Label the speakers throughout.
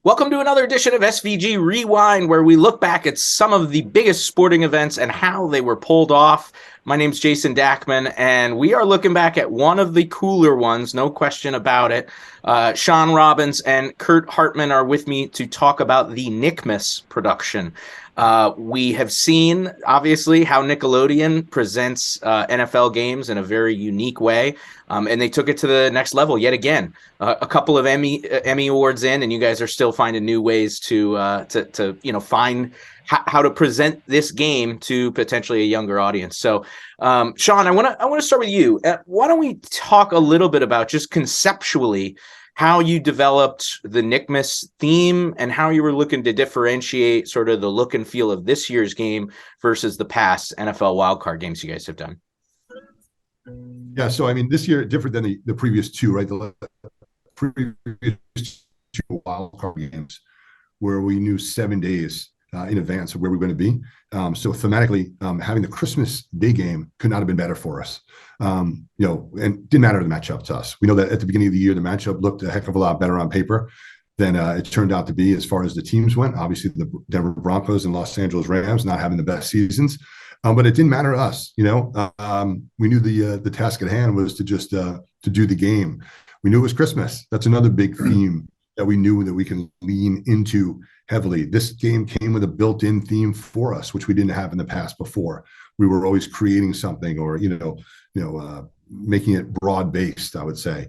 Speaker 1: Welcome to another edition of SVG Rewind, where we look back at some of the biggest sporting events and how they were pulled off. My name's Jason Dackman, and we are looking back at one of the cooler ones, no question about it. Shawn Robbins and Kurt Hartman are with me to talk about the Nickmas production. We have seen, obviously, how Nickelodeon presents NFL games in a very unique way, and they took it to the next level yet again. A couple of Emmy awards in, and you guys are still finding new ways to find how to present this game to potentially a younger audience. So, Shawn, I want to start with you. Why don't we talk a little bit about just conceptually how you developed the Nickmas theme and how you were looking to differentiate sort of the look and feel of this year's game versus the past NFL wildcard games you guys have done?
Speaker 2: Yeah, so I mean, this year different than the previous two, right? The previous two wildcard games where we knew 7 days in advance of where we were going to be. So thematically, having the Christmas Day game could not have been better for us. And didn't matter the matchup to us. We know that at the beginning of the year, the matchup looked a heck of a lot better on paper than it turned out to be as far as the teams went. Obviously, the Denver Broncos and Los Angeles Rams not having the best seasons. But it didn't matter to us, we knew the task at hand was to just to do the game. We knew it was Christmas. That's another big theme that we knew that we can lean into heavily. This game came with a built-in theme for us, which we didn't have in the past before. We were always creating something, or making it broad-based, I would say,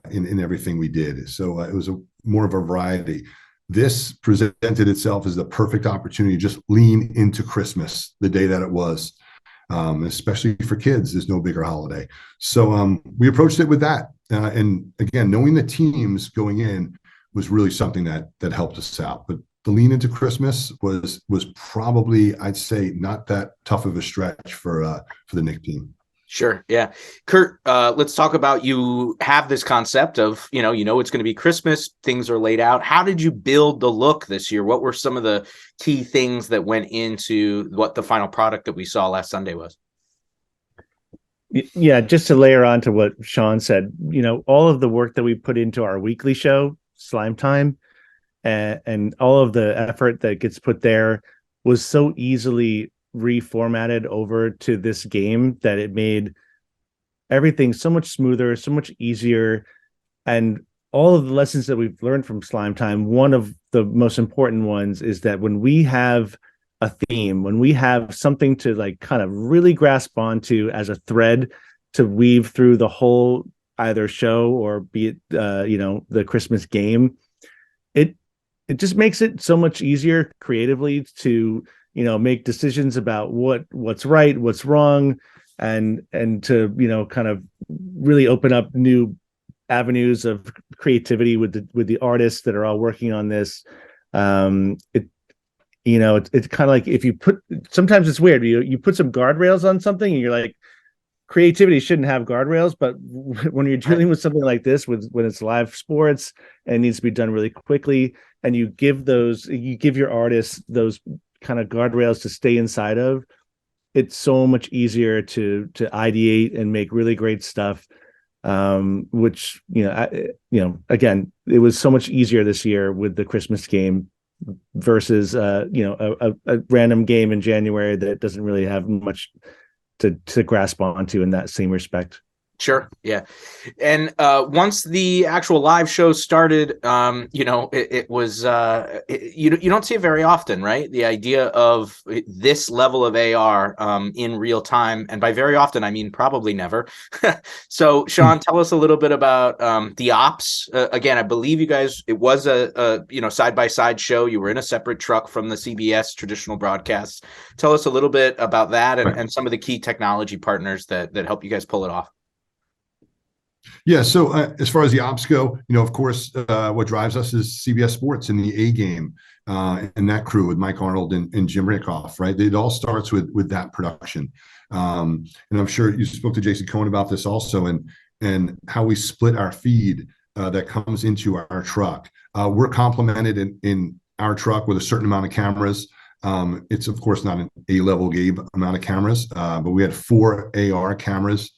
Speaker 2: in everything we did. So it was more of a variety. This presented itself as the perfect opportunity to just lean into Christmas, the day that it was, especially for kids. There's no bigger holiday. So we approached it with that. And again, knowing the teams going in was really something that helped us out. But the lean into Christmas was probably, I'd say, not that tough of a stretch for the Nick team.
Speaker 1: Sure. Yeah. Kurt, let's talk about, you have this concept of, it's going to be Christmas. Things are laid out. How did you build the look this year? What were some of the key things that went into what the final product that we saw last Sunday was?
Speaker 3: Yeah, just to layer on to what Shawn said, all of the work that we put into our weekly show, Slimetime, and all of the effort that gets put there was so easily reformatted over to this game that it made everything so much smoother, so much easier. And all of the lessons that we've learned from Slimetime, one of the most important ones is that when we have a theme, when we have something to kind of really grasp onto as a thread to weave through the whole either show or be it the Christmas game, it just makes it so much easier creatively to make decisions about what's right, what's wrong, and to kind of really open up new avenues of creativity with the artists that are all working on this. It's kind of like, if you sometimes it's weird, you put some guardrails on something and you're like, creativity shouldn't have guardrails, but when you're dealing with something like this, when it's live sports and it needs to be done really quickly, and you give your artists those kind of guardrails to stay inside of, it's so much easier to ideate and make really great stuff. Which again, it was so much easier this year with the Christmas game versus a random game in January that doesn't really have much to grasp onto in that same respect.
Speaker 1: Sure. Yeah. And once the actual live show started, it was, you don't see it very often, right? The idea of this level of AR in real time. And by very often, I mean probably never. So, Shawn, tell us a little bit about the ops. Again, I believe you guys, it was a side-by-side show. You were in a separate truck from the CBS traditional broadcasts. Tell us a little bit about that and some of the key technology partners that help you guys pull it off.
Speaker 2: Yeah, so as far as the ops go, of course, what drives us is CBS Sports and the A Game and that crew with Mike Arnold and Jim Rickoff, right? It all starts with that production. And I'm sure you spoke to Jason Cohen about this also, and how we split our feed that comes into our truck. We're complemented in our truck with a certain amount of cameras. It's, of course, not an A-level game amount of cameras, but we had 4 AR cameras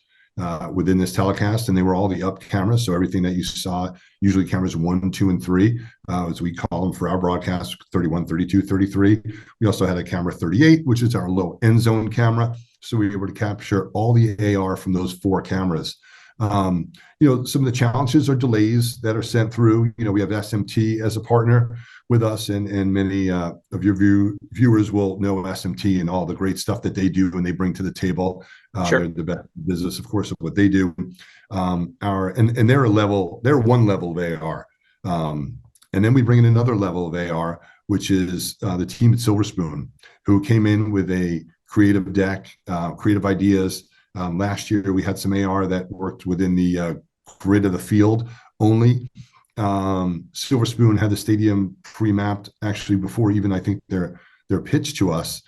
Speaker 2: within this telecast, and they were all the up cameras. So everything that you saw, usually cameras 1, 2, and 3, as we call them for our broadcast, 31, 32, 33. We also had a camera 38, which is our low end zone camera. So we were able to capture all the AR from those 4 cameras. Some of the challenges are delays that are sent through. We have SMT as a partner with us, and many of your viewers will know SMT and all the great stuff that they do and they bring to the table.
Speaker 1: Sure.
Speaker 2: They're the best business, of course, of what they do. They're one level of AR. And then we bring in another level of AR, which is the team at Silver Spoon, who came in with a creative deck, creative ideas. Last year, we had some AR that worked within the grid of the field only. Silver Spoon had the stadium pre-mapped actually before even, I think, their pitch to us.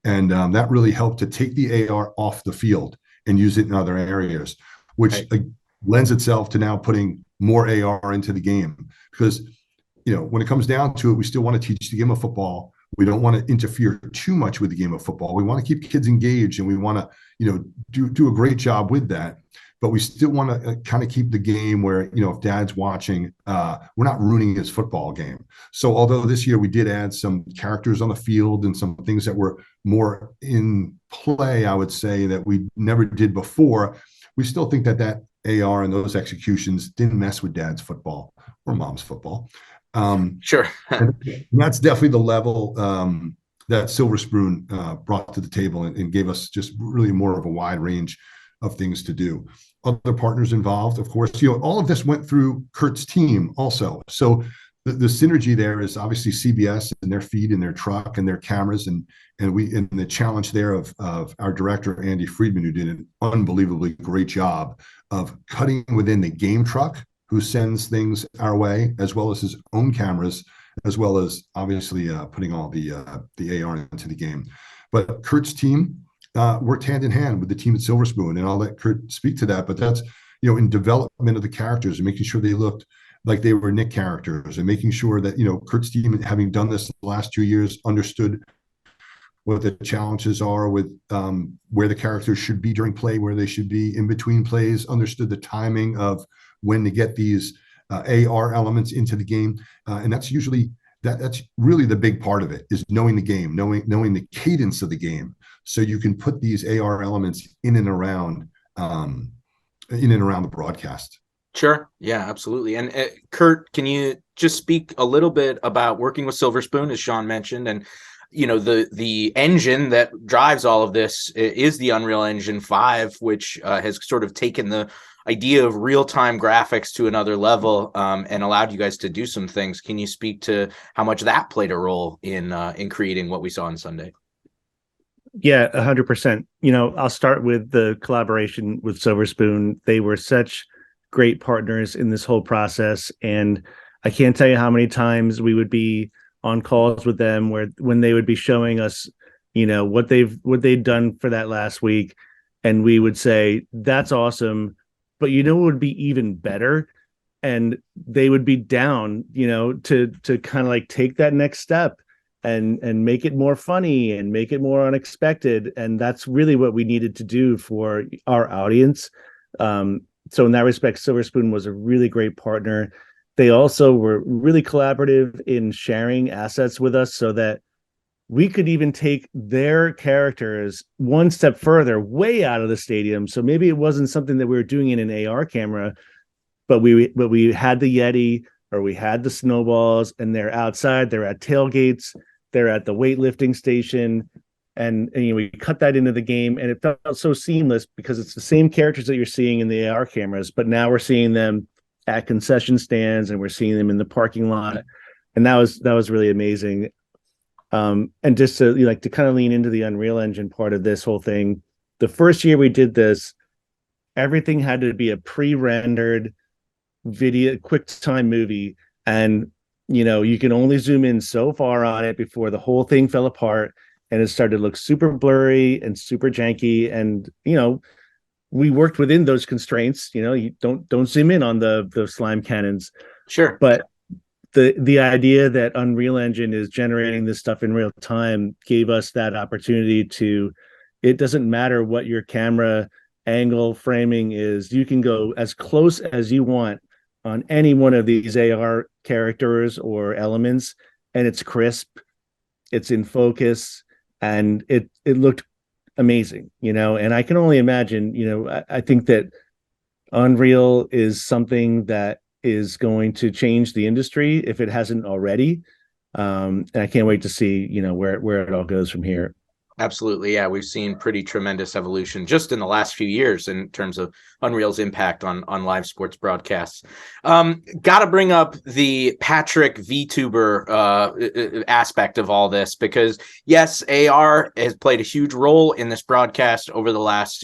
Speaker 2: And that really helped to take the AR off the field and use it in other areas, which lends itself to now putting more AR into the game. Because, when it comes down to it, we still want to teach the game of football. We don't want to interfere too much with the game of football. We want to keep kids engaged, and we want to, do a great job with that. But we still want to kind of keep the game where, if dad's watching, we're not ruining his football game. So although this year we did add some characters on the field and some things that were more in play, I would say, that we never did before, we still think that AR and those executions didn't mess with dad's football or mom's football.
Speaker 1: Sure.
Speaker 2: And that's definitely the level that Silver Spoon brought to the table and gave us just really more of a wide range of things to do. Other partners involved, of course, all of this went through Kurt's team also. So the synergy there is obviously CBS and their feed and their truck and their cameras, and the challenge there of our director, Andy Friedman, who did an unbelievably great job of cutting within the game truck, who sends things our way, as well as his own cameras, as well as obviously putting all the AR into the game. But Kurt's team worked hand in hand with the team at Silver Spoon, and I'll let Kurt speak to that. But that's, in development of the characters and making sure they looked like they were Nick characters, and making sure that, Kurt's team, having done this the last 2 years, understood what the challenges are with where the characters should be during play, where they should be in between plays, understood the timing of when to get these AR elements into the game. And that's usually, that's really the big part of it, is knowing the game, knowing the cadence of the game. So you can put these AR elements in and around the broadcast.
Speaker 1: Sure. Yeah, absolutely. And Kurt, can you just speak a little bit about working with Silver Spoon, as Shawn mentioned, and the engine that drives all of this is the Unreal Engine 5, which has sort of taken the idea of real-time graphics to another level and allowed you guys to do some things. Can you speak to how much that played a role in creating what we saw on Sunday?
Speaker 3: Yeah, 100%. I'll start with the collaboration with Silver Spoon. They were such great partners in this whole process, and I can't tell you how many times we would be on calls with them when they would be showing us, what they'd done for that last week, and we would say, "That's awesome," but what would be even better, and they would be down, to kind of like take that next step and make it more funny and make it more unexpected. And that's really what we needed to do for our audience. So in that respect, Silver Spoon was a really great partner. They also were really collaborative in sharing assets with us so that we could even take their characters one step further, way out of the stadium. So maybe it wasn't something that we were doing in an AR camera, but we had the Yeti, or we had the snowballs, and they're outside, they're at tailgates, they're at the weightlifting station, and we cut that into the game, and it felt so seamless because it's the same characters that you're seeing in the AR cameras, but now we're seeing them at concession stands, and we're seeing them in the parking lot, and that was really amazing. And just to to kind of lean into the Unreal Engine part of this whole thing, the first year we did this, everything had to be a pre-rendered video, quick time movie, and you can only zoom in so far on it before the whole thing fell apart and it started to look super blurry and super janky. And we worked within those constraints. You don't zoom in on the slime cannons.
Speaker 1: Sure.
Speaker 3: But the idea that Unreal Engine is generating this stuff in real time gave us that opportunity to, it doesn't matter what your camera angle, framing is you can go as close as you want on any one of these AR characters or elements, and it's crisp, it's in focus, and it looked amazing, and I can only imagine, I think that Unreal is something that is going to change the industry if it hasn't already. And I can't wait to see, where it all goes from here.
Speaker 1: Absolutely. Yeah. We've seen pretty tremendous evolution just in the last few years in terms of Unreal's impact on live sports broadcasts. Got to bring up the Patrick VTuber aspect of all this, because yes, AR has played a huge role in this broadcast over the last,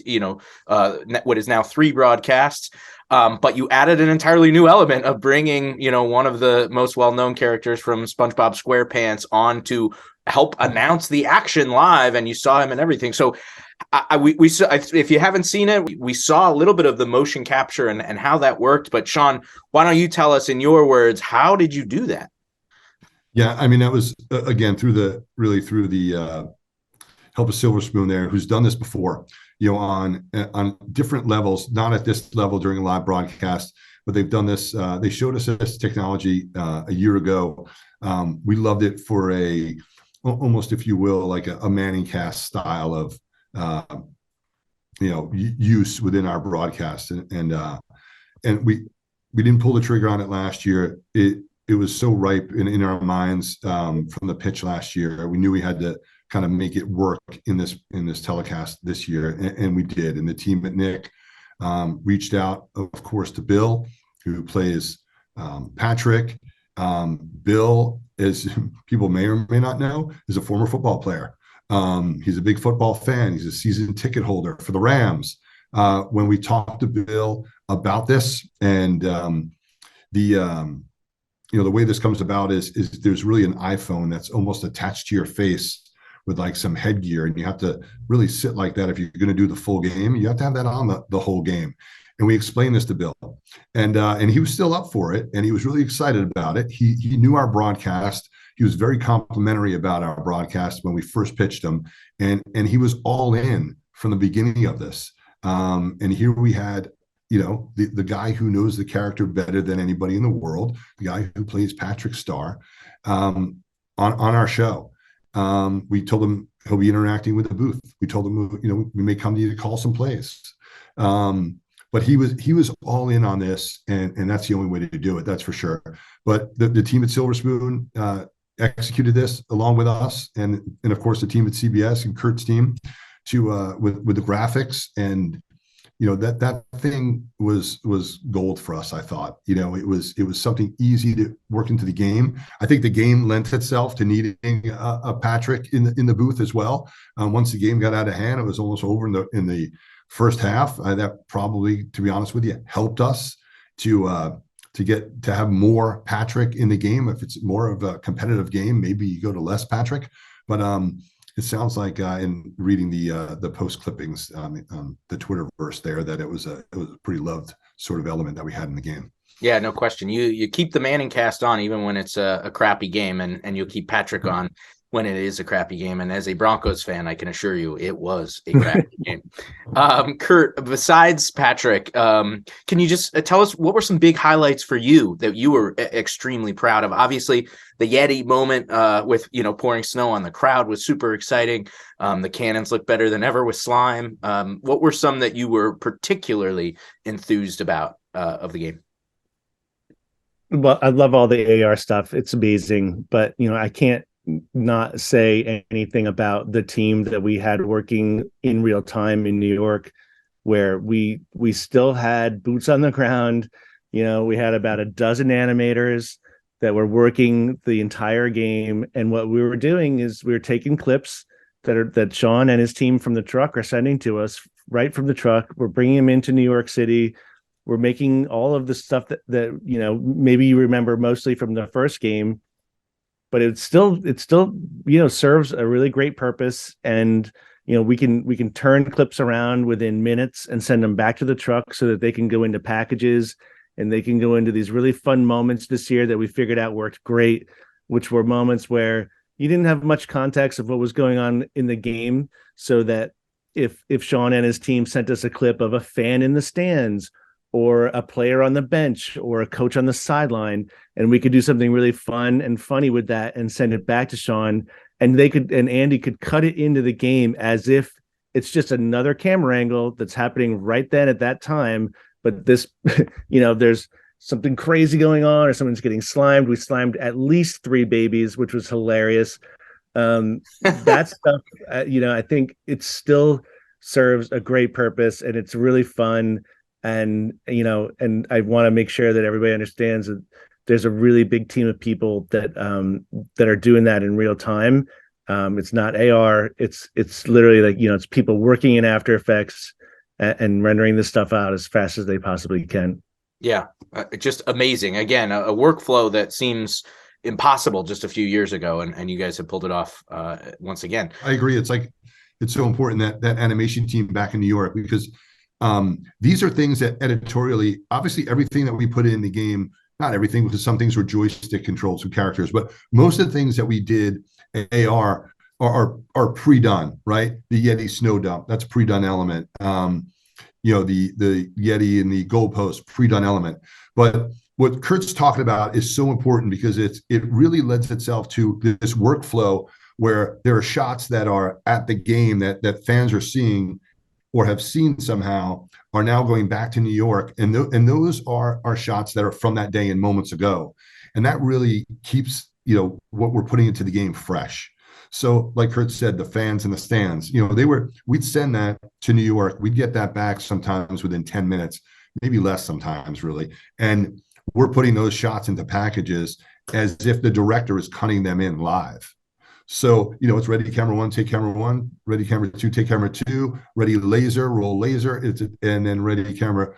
Speaker 1: what is now 3 broadcasts. But you added an entirely new element of bringing, one of the most well-known characters from SpongeBob SquarePants on to help announce the action live, and you saw him and everything. So we saw, if you haven't seen it, we saw a little bit of the motion capture and how that worked. But Shawn, why don't you tell us in your words, how did you do that?
Speaker 2: Yeah, I mean, that was again through the help of Silver Spoon there, who's done this before, on different levels, not at this level during a live broadcast, but they've done this. They showed us this technology a year ago. We loved it for almost, if you will, like a Manning cast style of, use within our broadcast. And we didn't pull the trigger on it last year. It was so ripe in our minds from the pitch last year. We knew we had to kind of make it work in this telecast this year, and we did. And the team at Nick reached out, of course, to Bill, who plays Patrick. Bill, as people may or may not know, is a former football player. He's a big football fan. He's a season ticket holder for the Rams. When we talked to Bill about this, and the way this comes about is there's really an iPhone that's almost attached to your face with like some headgear, and you have to really sit like that if you're going to do the full game. You have to have that on the whole game. And we explained this to Bill, and he was still up for it, and he was really excited about it. He knew our broadcast. He was very complimentary about our broadcast when we first pitched him, and he was all in from the beginning of this. And here we had, the guy who knows the character better than anybody in the world, the guy who plays Patrick Star, on our show. We told him he'll be interacting with the booth. We told him, we may come to you to call some plays. But he was all in on this, and that's the only way to do it. That's for sure. But the team at Silver Spoon executed this along with us, and of course the team at CBS and Kurt's team with the graphics, and that thing was gold for us. I thought, it was something easy to work into the game. I think the game lent itself to needing a Patrick in the booth as well. Once the game got out of hand, it was almost over in the first half. That probably, to be honest with you, helped us to have more Patrick in the game. If it's more of a competitive game, maybe you go to less Patrick. But it sounds like in reading the post clippings on the Twitterverse there, that it was a pretty loved sort of element that we had in the game.
Speaker 1: Yeah, no question. You keep the Manning cast on even when it's a crappy game, and you'll keep Patrick on when it is a crappy game. And as a Broncos fan, I can assure you it was a crappy game. Kurt, besides Patrick, can you just tell us what were some big highlights for you that you were extremely proud of? Obviously, the Yeti moment with pouring snow on the crowd was super exciting. The cannons look better than ever with slime. What were some that you were particularly enthused about of the game?
Speaker 3: Well, I love all the AR stuff. It's amazing, but I can't not say anything about the team that we had working in real time in New York, where we still had boots on the ground. We had about a dozen animators that were working the entire game, and what we were doing is we were taking clips that Shawn and his team from the truck are sending to us right from the truck. We're bringing them into New York City. We're making all of the stuff that maybe you remember mostly from the first game, but it still serves a really great purpose. And we can turn clips around within minutes and send them back to the truck so that they can go into packages, and they can go into these really fun moments this year that we figured out worked great, which were moments where you didn't have much context of what was going on in the game, so that if Shawn and his team sent us a clip of a fan in the stands or a player on the bench or a coach on the sideline, and we could do something really fun and funny with that and send it back to Shawn, and Andy could cut it into the game as if it's just another camera angle that's happening right then at that time. But this, there's something crazy going on, or someone's getting slimed. We slimed at least 3 babies, which was hilarious. That stuff, I think it still serves a great purpose, and it's really fun. And I want to make sure that everybody understands that there's a really big team of people that are doing that in real time. It's not AR. It's literally like, it's people working in After Effects and rendering this stuff out as fast as they possibly can.
Speaker 1: Yeah, just amazing. Again, a workflow that seems impossible just a few years ago, and you guys have pulled it off once again.
Speaker 2: I agree. It's so important that animation team back in New York, because these are things that editorially, obviously everything that we put in the game, not everything, because some things were joystick controls with characters, but most of the things that we did AR are pre-done, right? The Yeti snow dump, that's a pre-done element. The Yeti and the goalpost, pre-done element. But what Kurt's talking about is so important, because it really lends itself to this workflow where there are shots that are at the game that fans are seeing or have seen somehow, are now going back to New York, and those are shots that are from that day and moments ago, and that really keeps what we're putting into the game fresh. So, like Kurt said, the fans in the stands, we'd send that to New York, we'd get that back sometimes within 10 minutes, maybe less sometimes, really, and we're putting those shots into packages as if the director is cutting them in live. So, it's ready camera 1, take camera 1, ready camera 2, take camera 2, ready laser, roll laser, and then ready camera,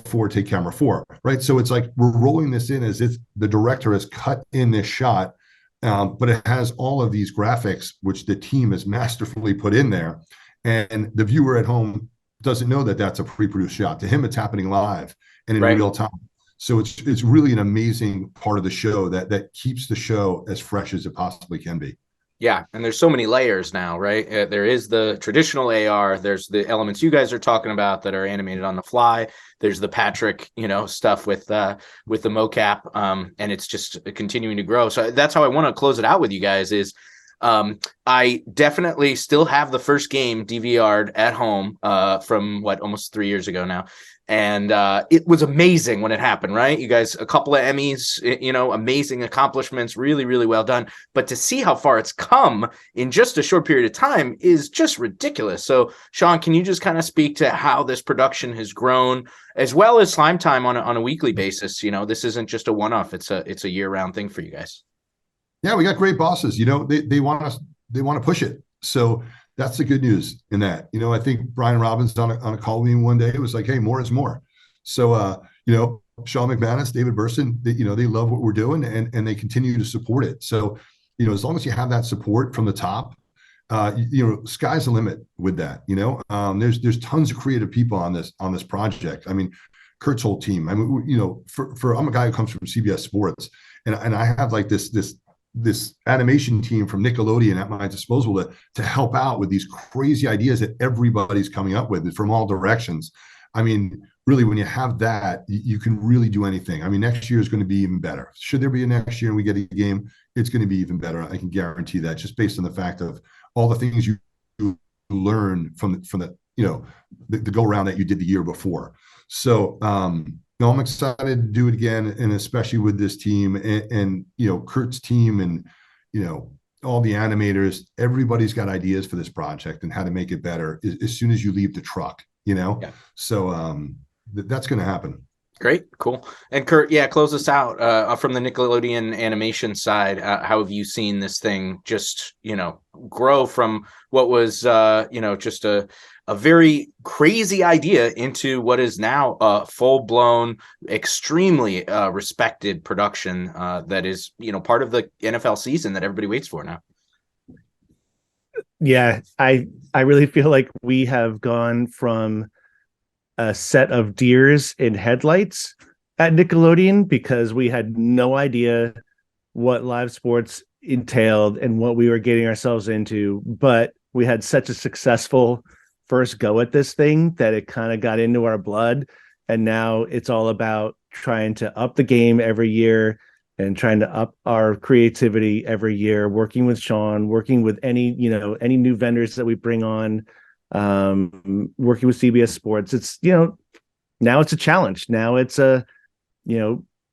Speaker 2: 4, take camera 4, right? So it's like we're rolling this in as if the director has cut in this shot, but it has all of these graphics, which the team has masterfully put in there. And the viewer at home doesn't know that that's a pre-produced shot. To him, it's happening live and in real time. So it's really an amazing part of the show that keeps the show as fresh as it possibly can be.
Speaker 1: Yeah, and there's so many layers now, right? There is the traditional AR. There's the elements you guys are talking about that are animated on the fly. There's the Patrick, stuff with the mocap, and it's just continuing to grow. So that's how I want to close it out with you guys. Is I definitely still have the first game DVR'd at home from almost 3 years ago now. And it was amazing when it happened, right? You guys, a couple of Emmys, amazing accomplishments, really, really well done. But to see how far it's come in just a short period of time is just ridiculous. So, Shawn, can you just kind of speak to how this production has grown, as well as Slimetime on a weekly basis? This isn't just a one-off; it's a year-round thing for you guys.
Speaker 2: Yeah, we got great bosses. They want to push it. So that's the good news in that. I think Brian Robbins on a call with me one day, it was like, hey, more is more. So, Sean McManus, David Burson, they love what we're doing, and they continue to support it. So, as long as you have that support from the top, sky's the limit with that. There's tons of creative people on this project. I mean, Kurt's whole team. I mean, I'm a guy who comes from CBS Sports, and I have like this animation team from Nickelodeon at my disposal to help out with these crazy ideas that everybody's coming up with from all directions. I mean, really, when you have that, you can really do anything. I mean, next year is going to be even better. Should there be a next year and we get a game, it's going to be even better. I can guarantee that, just based on the fact of all the things you learn from the go around that you did the year before. So, I'm excited to do it again, and especially with this team and Kurt's team and all the animators. Everybody's got ideas for this project and how to make it better as soon as you leave the truck. Yeah. So that's going to happen.
Speaker 1: Great, cool. And Kurt, close us out from the Nickelodeon animation side. How have you seen this thing just grow from what was just a very crazy idea into what is now a full-blown, extremely respected production that is, part of the NFL season that everybody waits for now?
Speaker 3: Yeah, I really feel like we have gone from a set of deers in headlights at Nickelodeon, because we had no idea what live sports entailed and what we were getting ourselves into, but we had such a successful first go at this thing that it kind of got into our blood. And now it's all about trying to up the game every year and trying to up our creativity every year, working with Shawn, working with any new vendors that we bring on, working with CBS Sports. It's, now it's a challenge. Now it's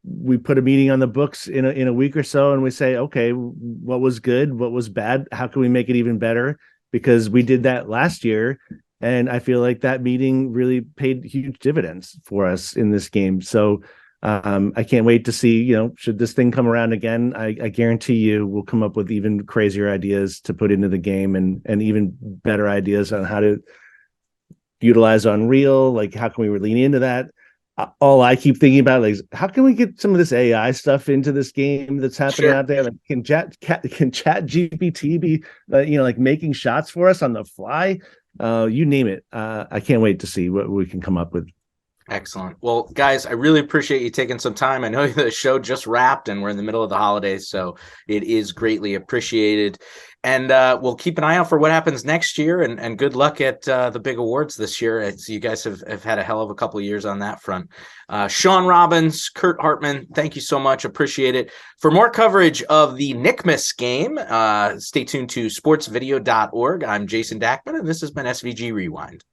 Speaker 3: we put a meeting on the books in a week or so, and we say, okay, what was good? What was bad? How can we make it even better? Because we did that last year, and I feel like that meeting really paid huge dividends for us in this game. So I can't wait to see, should this thing come around again, I guarantee you we'll come up with even crazier ideas to put into the game and even better ideas on how to utilize Unreal. Like, how can we lean into that? All I keep thinking about is how can we get some of this AI stuff into this game that's happening out there? Like, can chat GPT be, like making shots for us on the fly? You name it. I can't wait to see what we can come up with.
Speaker 1: Excellent. Well, guys, I really appreciate you taking some time. I know the show just wrapped and we're in the middle of the holidays, so it is greatly appreciated. And we'll keep an eye out for what happens next year, and good luck at the big awards this year. You guys have had a hell of a couple of years on that front. Shawn Robbins, Kurt Hartman, thank you so much. Appreciate it. For more coverage of the Nickmas game, stay tuned to sportsvideo.org. I'm Jason Dackman, and this has been SVG Rewind.